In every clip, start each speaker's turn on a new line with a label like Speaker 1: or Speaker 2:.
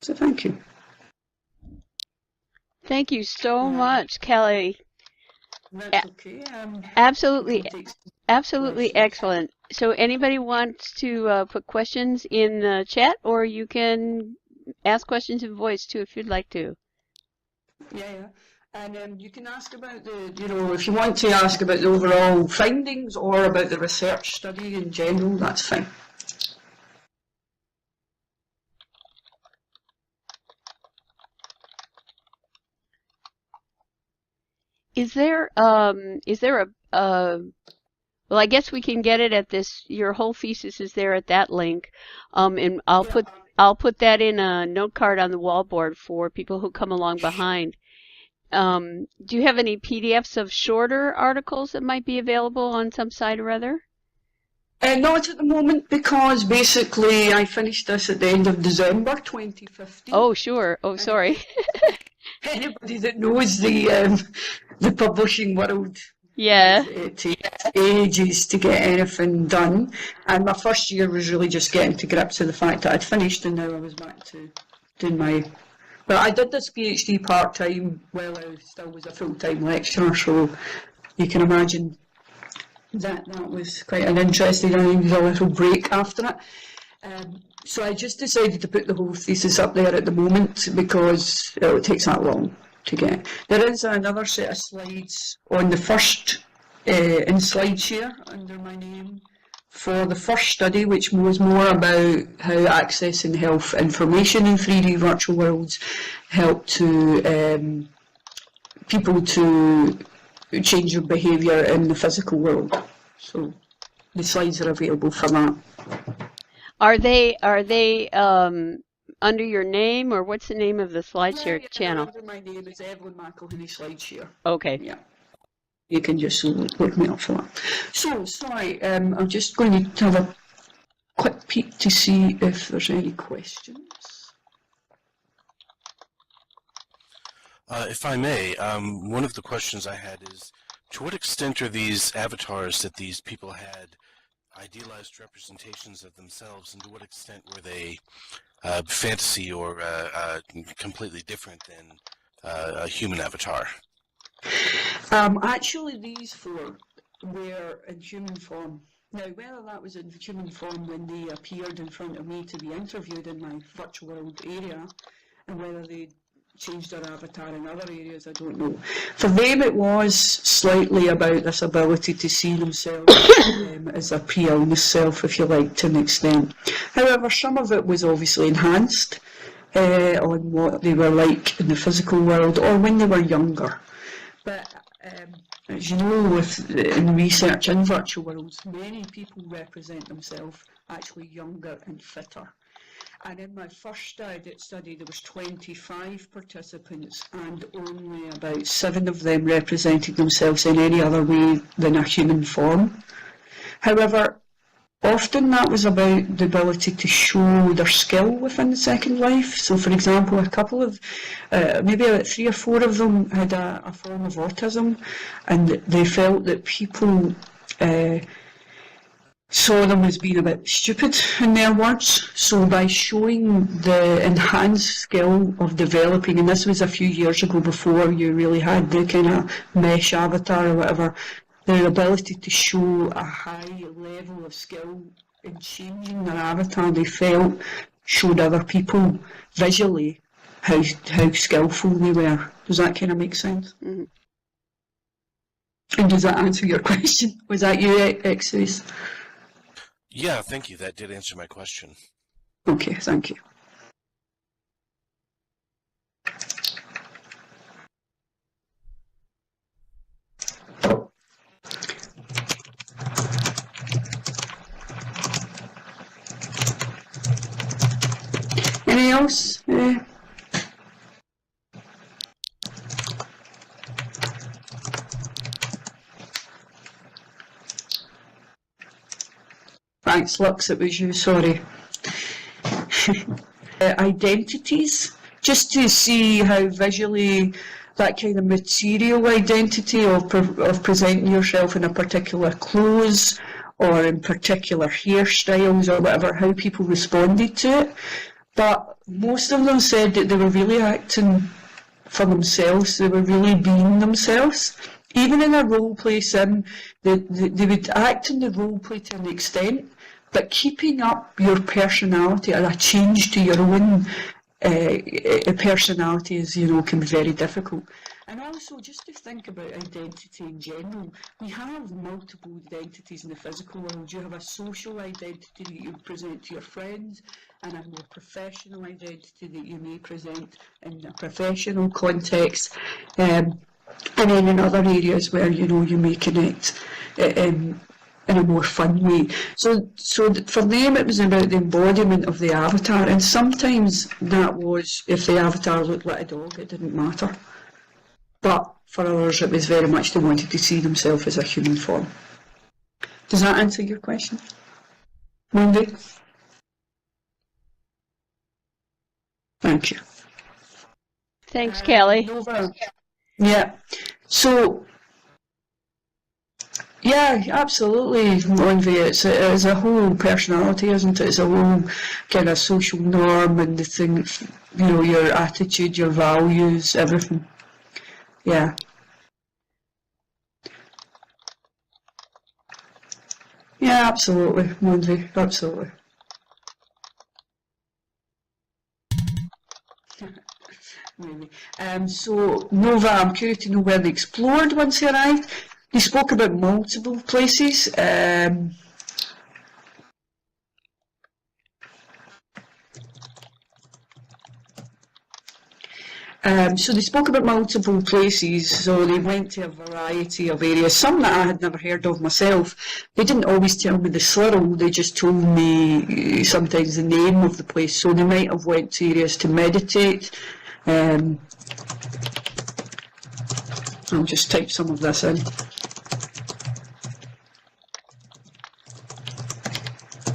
Speaker 1: So thank you.
Speaker 2: Thank you so much, Kelly.
Speaker 1: That's okay.
Speaker 2: Absolutely excellent. So anybody wants to put questions in the chat, or you can ask questions in voice too if you'd like to.
Speaker 1: Yeah. And you can ask about if you want to ask about the overall findings or about the research study in general, that's fine.
Speaker 2: Is there a well, I guess we can get it at this. Your whole thesis is there at that link, and I'll put that in a note card on the wall board for people who come along behind. Do you have any PDFs of shorter articles that might be available on some site or other?
Speaker 1: Not at the moment, because basically I finished this at the end of December 2015.
Speaker 2: Oh, sure. Oh, sorry.
Speaker 1: Anybody that knows the publishing world,
Speaker 2: yeah,
Speaker 1: it takes ages to get anything done. And my first year was really just getting to grips with the fact that I'd finished, and now I was back to doing my. Well, I did this PhD part-time while I still was a full-time lecturer, so you can imagine that was quite an interesting, I needed a little break after it. So I just decided to put the whole thesis up there at the moment because it takes that long to get. There is another set of slides on the first, in SlideShare under my name, for the first study, which was more about how accessing health information in 3D virtual worlds help to people to change their behaviour in the physical world. So the slides are available for that.
Speaker 2: Are they under your name, or what's the name of the SlideShare channel?
Speaker 1: Under my name is Evelyn McElhinney SlideShare.
Speaker 2: Okay.
Speaker 1: Yeah. You can just look me up for that. So, sorry, I'm just going to have a quick peek to see if there's any questions.
Speaker 3: If I may, one of the questions I had is, to what extent are these avatars that these people had idealized representations of themselves, and to what extent were they fantasy or completely different than a human avatar?
Speaker 1: Actually, these four were in human form. Now, whether that was in human form when they appeared in front of me to be interviewed in my virtual world area, and whether they changed their avatar in other areas, I don't know. For them, it was slightly about this ability to see themselves as a pre-illness self, if you like, to an extent. However, some of it was obviously enhanced on what they were like in the physical world or when they were younger. But as you know, in research in virtual worlds, many people represent themselves actually younger and fitter. And in my first study, there was 25 participants, and only about 7 of them represented themselves in any other way than a human form. However, often that was about the ability to show their skill within the second life. So, for example, a couple of, maybe about 3 or 4 of them had a form of autism, and they felt that people saw them as being a bit stupid, in their words. So by showing the enhanced skill of developing, and this was a few years ago before you really had the kind of mesh avatar or whatever, their ability to show a high level of skill in changing their avatar, they felt showed other people visually how skillful they were. Does that kind of make sense?
Speaker 2: Mm-hmm.
Speaker 1: And does that answer your question? Was that you, Exodus?
Speaker 3: Yeah, thank you. That did answer my question.
Speaker 1: Okay, thank you. Anything else? Thanks, Lux, it was you, sorry. Identities, just to see how visually that kind of material identity of presenting yourself in a particular clothes or in particular hairstyles or whatever, how people responded to it. But most of them said that they were really acting for themselves, they were really being themselves. Even in a role play sim, they would act in the role play to an extent, but keeping up your personality or a change to your own personality is, can be very difficult. And also, just to think about identity in general, we have multiple identities in the physical world. You have a social identity that you present to your friends, and a more professional identity that you may present in a professional context. And then in other areas where, you may connect in a more fun way. So for them it was about the embodiment of the avatar, and sometimes that was, if the avatar looked like a dog, it didn't matter. But for others it was very much they wanted to see themselves as a human form. Does that answer your question, Wendy? Thank you.
Speaker 2: Thanks, Kali.
Speaker 1: Yeah. So, yeah, absolutely, Envy. It's a whole personality, isn't it? It's a whole kind of social norm and the thing, your attitude, your values, everything. Yeah. Yeah, absolutely, Envy. Absolutely. Maybe. So, Nova, I'm curious to know where they explored once they arrived. They spoke about multiple places. So they spoke about multiple places, so they went to a variety of areas, some that I had never heard of myself. They didn't always tell me the slurl, they just told me sometimes the name of the place. So they might have went to areas to meditate. I'll just type some of this in.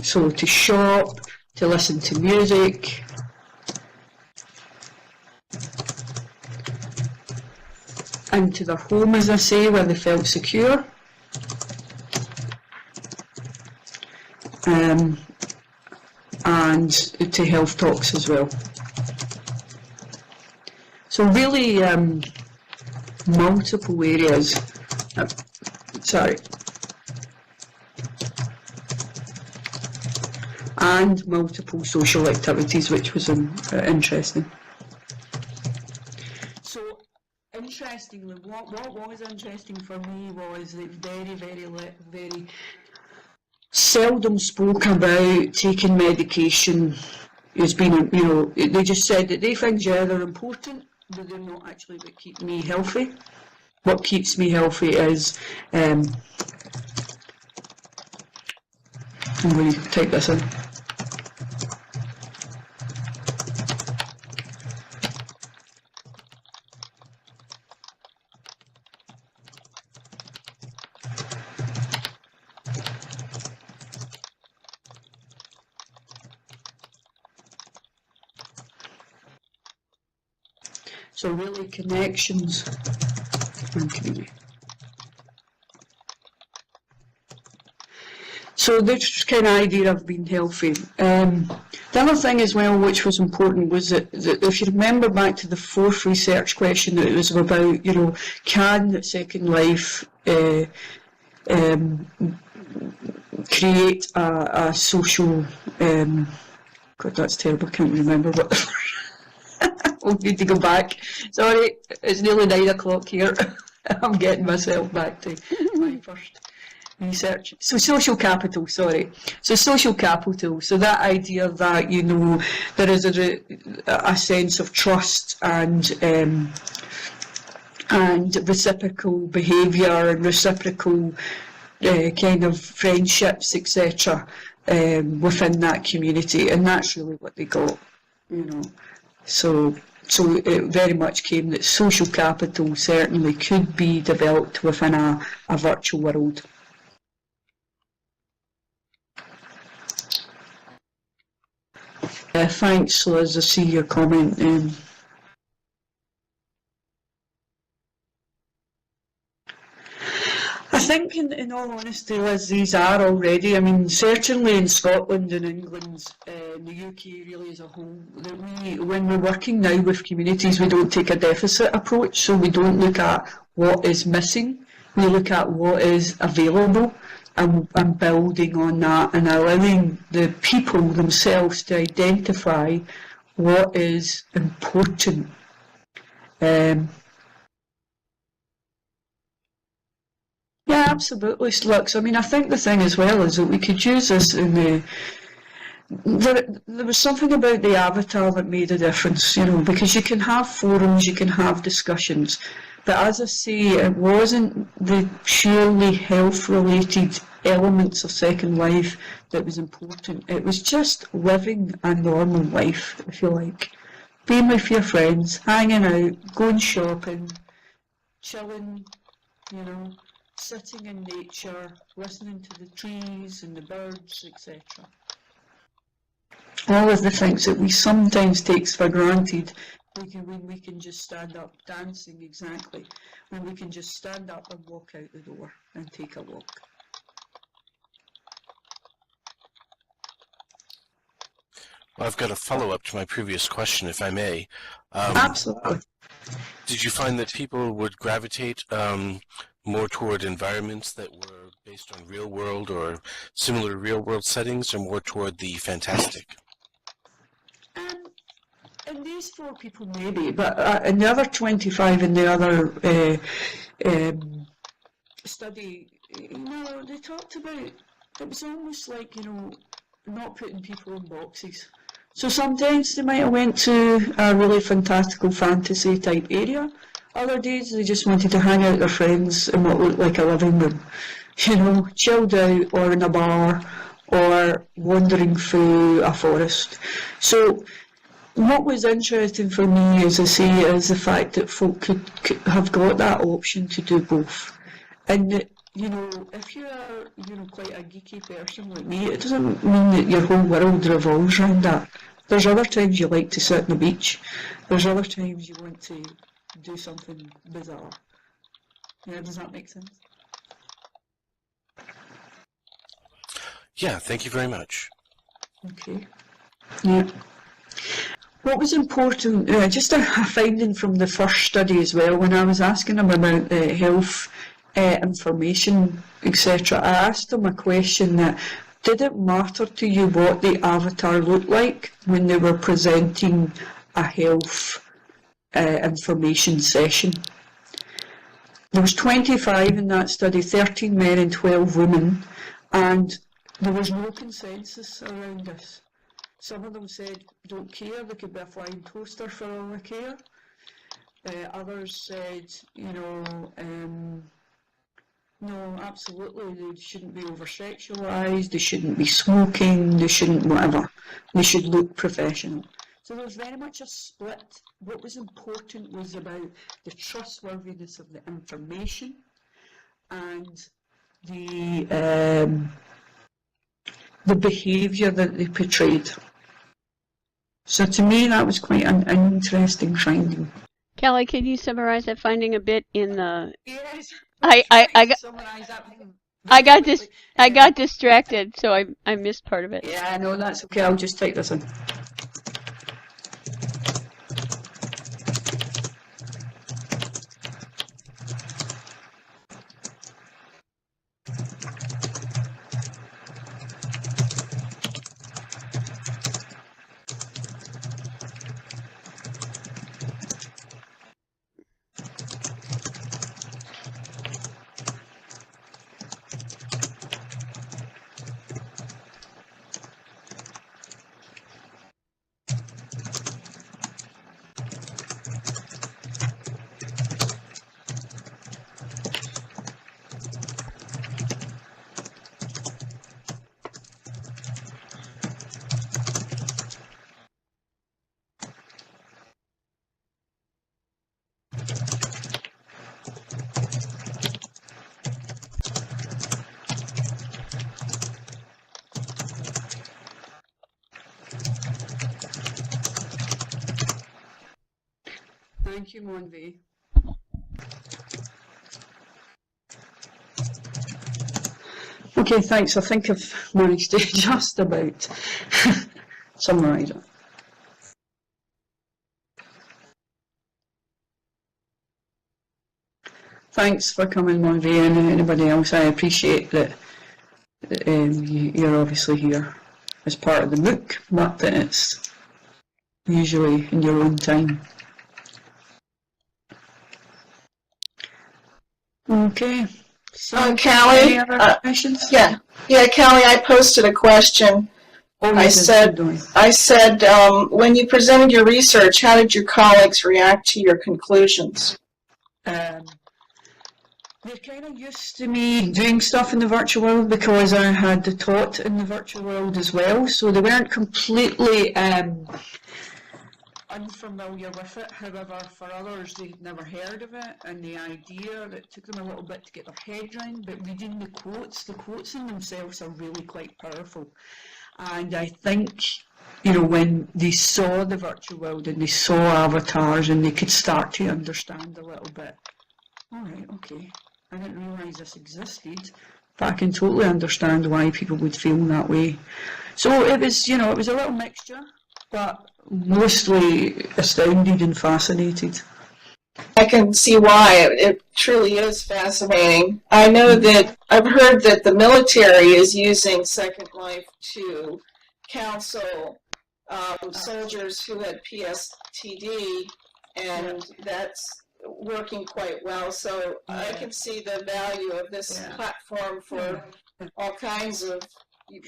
Speaker 1: So to shop, to listen to music, into their home, as I say, where they felt secure. And to health talks as well. So really multiple areas. Sorry. And multiple social activities, which was interesting. So, interestingly, what was interesting for me was that very seldom spoke about taking medication as being, they just said that they find they're important, but they're not actually what keep me healthy. What keeps me healthy is, I'm going to type this in. So really connections and community. So this kind of idea of being healthy. The other thing as well, which was important, was that if you remember back to the fourth research question, that it was about, can Second Life create a social, God, that's terrible, I can't remember what. We'll need to go back. Sorry, it's nearly 9 o'clock here. I'm getting myself back to my first research. So social capital, sorry. So social capital, so that idea that, there is a sense of trust and reciprocal behaviour and reciprocal kind of friendships, etc. Within that community, and that's really what they got, So it very much came that social capital certainly could be developed within a virtual world. Thanks, Liz. I see your comment. I think, in all honesty, Liz, these are already. I mean, certainly in Scotland and England, the UK really as a whole, that when we're working now with communities, we don't take a deficit approach, so we don't look at what is missing. We look at what is available and building on that and allowing the people themselves to identify what is important. Yeah, absolutely, Slux. I mean, I think the thing as well is that we could use this in the. There was something about the avatar that made a difference, because you can have forums, you can have discussions, but as I say, it wasn't the purely health-related elements of Second Life that was important. It was just living a normal life, if you like. Being with your friends, hanging out, going shopping, chilling, sitting in nature, listening to the trees and the birds, etc. All of the things that we sometimes take for granted, when we can just stand up, dancing exactly, when we can just stand up and walk out the door and take a walk.
Speaker 3: Well, I've got a follow-up to my previous question, if I may.
Speaker 1: Absolutely.
Speaker 3: Did you find that people would gravitate more toward environments that were based on real-world or similar real-world settings, or more toward the fantastic?
Speaker 1: And these 4 people maybe, but in the other 25 in the other study, they talked about, it was almost like, not putting people in boxes. So sometimes they might have went to a really fantastical fantasy type area. Other days they just wanted to hang out with their friends in what looked like a living room. Chilled out or in a bar or wandering through a forest. So what was interesting for me, as I say, is the fact that folk could have got that option to do both. And that, if you are, quite a geeky person like me, it doesn't mean that your whole world revolves around that. There's other times you like to sit on the beach. There's other times you want to do something bizarre. Yeah, does that make sense?
Speaker 3: Yeah, thank you very much.
Speaker 1: Okay. Yeah. What was important, just a finding from the first study as well, when I was asking them about health information, etc., I asked them a question that, did it matter to you what the avatar looked like when they were presenting a health information session? There was 25 in that study, 13 men and 12 women, and there was no consensus around this. Some of them said, don't care, they could be a flying toaster for all I care. Others said, no, absolutely, they shouldn't be over-sexualised, they shouldn't be smoking, they shouldn't whatever. They should look professional. So there was very much a split. What was important was about the trustworthiness of the information and the behaviour that they portrayed. So to me, that was quite an interesting finding.
Speaker 2: Kali, can you summarize that finding a bit in the?
Speaker 1: Yes.
Speaker 2: I got distracted, so I missed part of it.
Speaker 1: Yeah, no, that's okay. I'll just take this in. Thank you, Monvi. Okay, thanks. I think I've managed to just about summarise it. Thanks for coming, Monvey, and anybody else. I appreciate that you're obviously here as part of the MOOC, but that it's usually in your own time. Okay. So,
Speaker 4: Callie,
Speaker 1: any other questions?
Speaker 4: Yeah, Callie, I posted a question.
Speaker 1: Oh,
Speaker 4: I said, when you presented your research, how did your colleagues react to your conclusions?
Speaker 1: They're kind of used to me doing stuff in the virtual world because I had taught in the virtual world as well, so they weren't completely unfamiliar with it. However, for others, they'd never heard of it, and the idea, it took them a little bit to get their head around, but reading the quotes in themselves are really quite powerful. And I think, you know, when they saw the virtual world and they saw avatars and they could start to understand a little bit, all right, okay, I didn't realise this existed, but I can totally understand why people would feel that way. So it was, you know, it was a little mixture, but mostly astounded and fascinated.
Speaker 4: I can see why. It truly is fascinating. I know that I've heard that the military is using Second Life to counsel soldiers who had PSTD, and that's working quite well. So I can see the value of this platform for all kinds of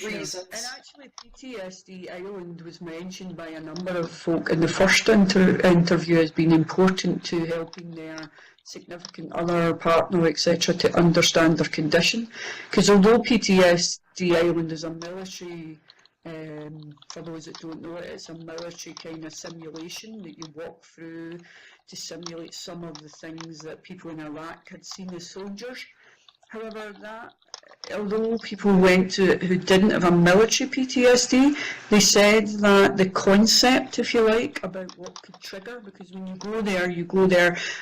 Speaker 4: reasons.
Speaker 1: And actually, PTSD Ireland was mentioned by a number of folk in the first interview as being important to helping their significant other, partner, etc., to understand their condition. Because although PTSD Ireland is a military, for those that don't know it, it's a military kind of simulation that you walk through to simulate some of the things that people in Iraq had seen as soldiers. However, although people went to it who didn't have a military PTSD, they said that the concept, if you like, about what could trigger, because when you go there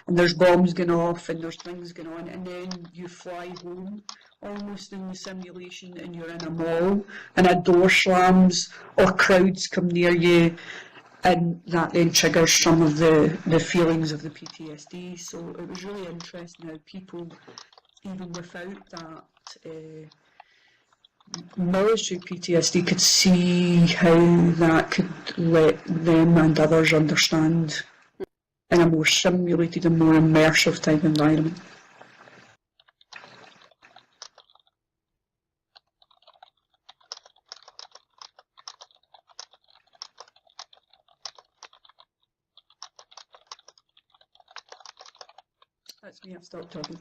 Speaker 1: and there's bombs going off and there's things going on, and then you fly home almost in the simulation and you're in a mall and a door slams or crowds come near you, and that then triggers some of the feelings of the PTSD. So it was really interesting how people, even without that military PTSD, could see how that could let them and others understand in a more simulated and more immersive type environment. That's me, I've stopped talking.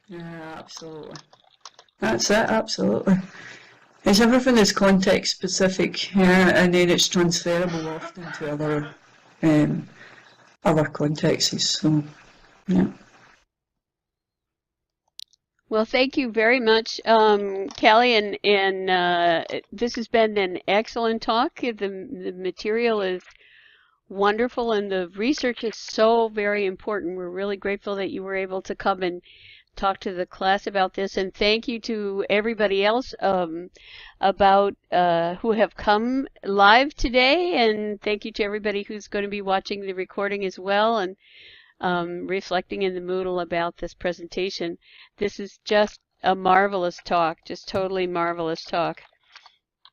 Speaker 1: Yeah, absolutely. That's it, absolutely. It's everything is context specific, yeah, and then it's transferable often to other contexts. So, yeah.
Speaker 2: Well, thank you very much, Callie, and this has been an excellent talk. The material is wonderful, and the research is so very important. We're really grateful that you were able to come and talk to the class about this, and thank you to everybody else about who have come live today, and thank you to everybody who's going to be watching the recording as well and reflecting in the Moodle about this presentation. This is just a marvelous talk, just totally marvelous talk.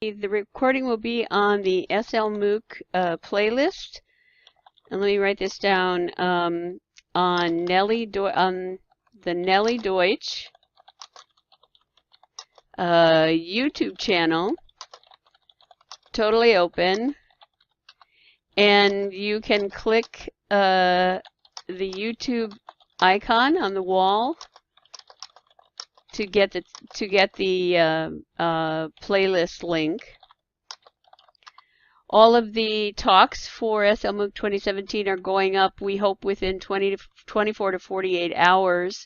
Speaker 2: The recording will be on the SLMOOC playlist, and let me write this down, on the Nellie Deutsch YouTube channel, totally open, and you can click the YouTube icon on the wall to get the playlist link. All of the talks for SLMOOC 2017 are going up, we hope, within 24 to 48 hours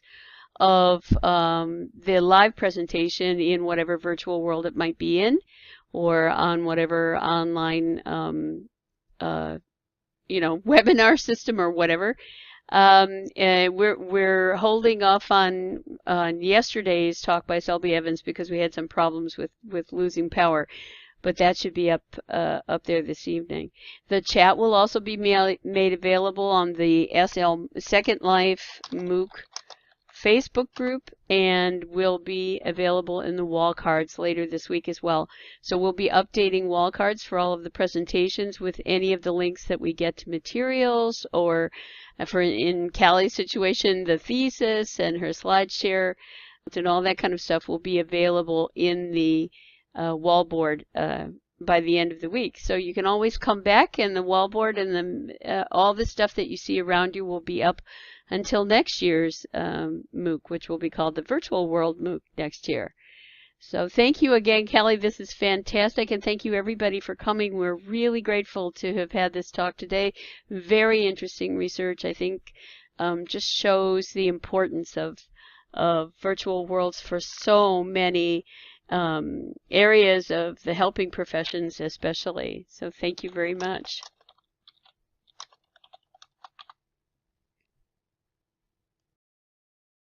Speaker 2: of the live presentation in whatever virtual world it might be in. or on whatever online webinar system or whatever. We're holding off on yesterday's talk by Selby Evans because we had some problems with losing power, but that should be up there this evening. The chat will also be made available on the Second Life MOOC Facebook group, and will be available in the wall cards later this week as well. So we'll be updating wall cards for all of the presentations with any of the links that we get to materials, or in Kali's situation, the thesis and her slide share and all that kind of stuff will be available in the wall board by the end of the week. So you can always come back, and the wall board and all the stuff that you see around you will be up until next year's MOOC, which will be called the Virtual World MOOC next year. So thank you again, Kali. This is fantastic, and thank you everybody for coming. We're really grateful to have had this talk today. Very interesting research. I think just shows the importance of virtual worlds for so many areas of the helping professions especially. So thank you very much.